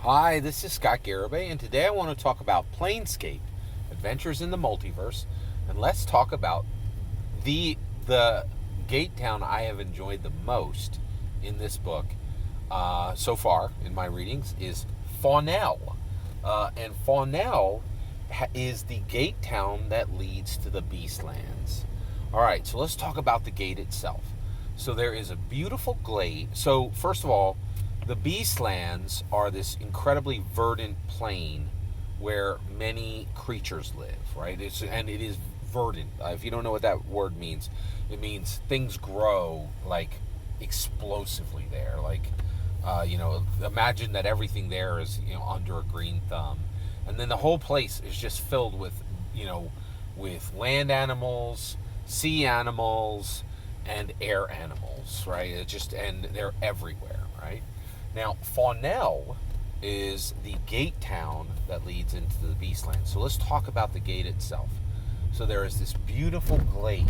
Hi, this is Scott Garibay, and today I want to talk about Planescape, Adventures in the Multiverse, and let's talk about the gate town I have enjoyed the most in this book so far in my readings is Faunel, and Faunel is the gate town that leads to the Beastlands. All right, so let's talk about the gate itself. So there is a beautiful glade. So first of all, the Beastlands are this incredibly verdant plain where many creatures live, right? And it is verdant. If you don't know what that word means, it means things grow like explosively there. Like, imagine that everything there is under a green thumb, and then the whole place is just filled with with land animals, sea animals, and air animals, right? And they're everywhere, right? Now, Faunel is the gate town that leads into the Beastlands. So let's talk about the gate itself. So there is this beautiful glade,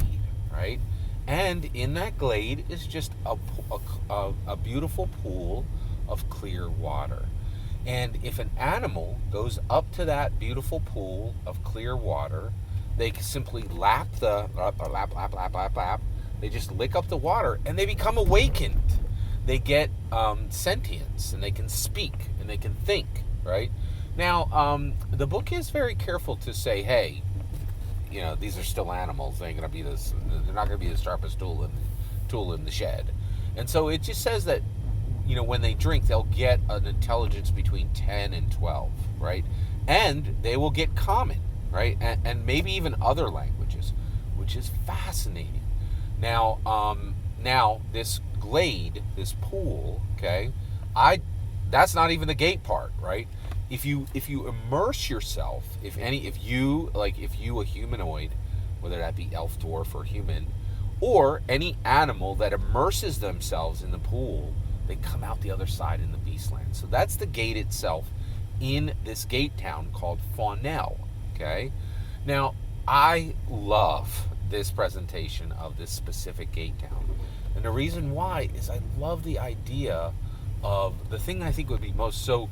right? And in that glade is just a beautiful pool of clear water. And if an animal goes up to that beautiful pool of clear water, they simply lap. They just lick up the water and they become awakened. They get sentience, and they can speak, and they can think, right? Now, the book is very careful to say, hey, these are still animals. They're not going to be the sharpest tool in the shed. And so it just says that, when they drink, they'll get an intelligence between 10 and 12, right? And they will get common, right? And maybe even other languages, which is fascinating. Now, this glade, this pool, okay, that's not even the gate part, right? If you immerse yourself, if you a humanoid, whether that be elf, dwarf, or human, or any animal that immerses themselves in the pool, they come out the other side in the Beastlands. So that's the gate itself in this gate town called Faunel, okay? Now, I love this presentation of this specific gate town. And the reason why is I love the idea of the thing I think would be most, so,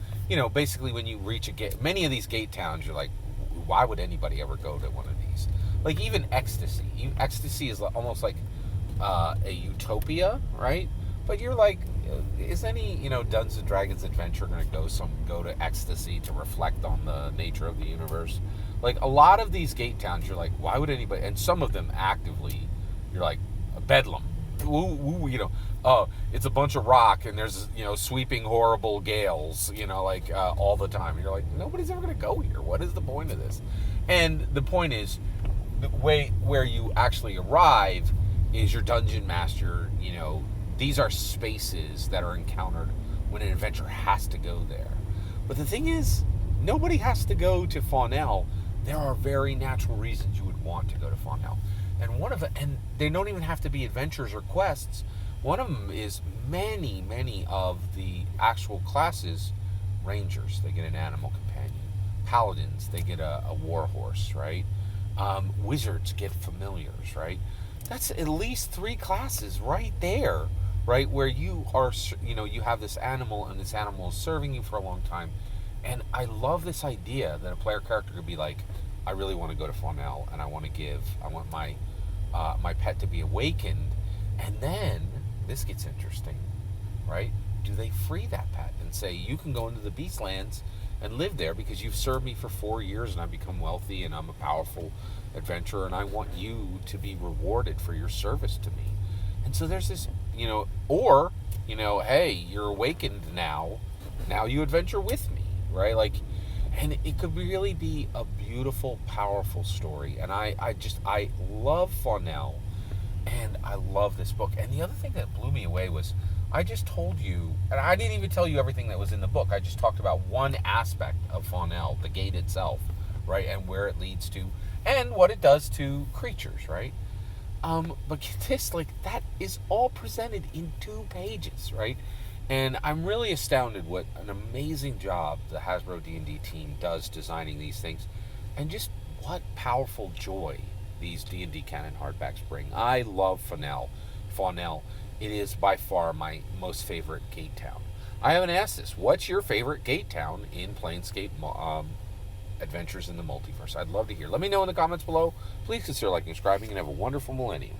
basically when you reach a gate, many of these gate towns, you're like, why would anybody ever go to one of these? Like even Ecstasy. Ecstasy is almost like a utopia, right? But you're like, is any, Dungeons and Dragons adventure going to go to Ecstasy to reflect on the nature of the universe? Like a lot of these gate towns, you're like, why would anybody? And some of them actively, you're like, Bedlam. It's a bunch of rock and there's, sweeping horrible gales, all the time. And you're like, nobody's ever going to go here. What is the point of this? And the point is, the way where you actually arrive is your dungeon master, these are spaces that are encountered when an adventurer has to go there. But the thing is, nobody has to go to Faunel. There are very natural reasons you would want to go to Faunel. And they don't even have to be adventures or quests. One of them is many of the actual classes. Rangers, they get an animal companion. Paladins, they get a war horse, right? Wizards get familiars, right? That's at least 3 classes right there, right? Where you are, you have this animal, and this animal is serving you for a long time. And I love this idea that a player character could be like, I really want to go to Faunel, and I want my pet to be awakened. And then this gets interesting, right? Do they free that pet and say, you can go into the Beastlands and live there because you've served me for 4 years and I've become wealthy and I'm a powerful adventurer and I want you to be rewarded for your service to me. And so there's this, hey, you're awakened now you adventure with me, right? Like, and it could really be a beautiful, powerful story. And I love Faunel, and I love this book. And the other thing that blew me away was I just told you, and I didn't even tell you everything that was in the book. I just talked about one aspect of Faunel, the gate itself, right, and where it leads to, and what it does to creatures, right? But this, that is all presented in 2 pages, right? And I'm really astounded what an amazing job the Hasbro D&D team does designing these things, and just what powerful joy these D&D canon hardbacks bring. I love Faunel. It is by far my most favorite gate town. I haven't asked this. What's your favorite gate town in Planescape Adventures in the Multiverse? I'd love to hear. Let me know in the comments below. Please consider liking and subscribing, and have a wonderful millennium.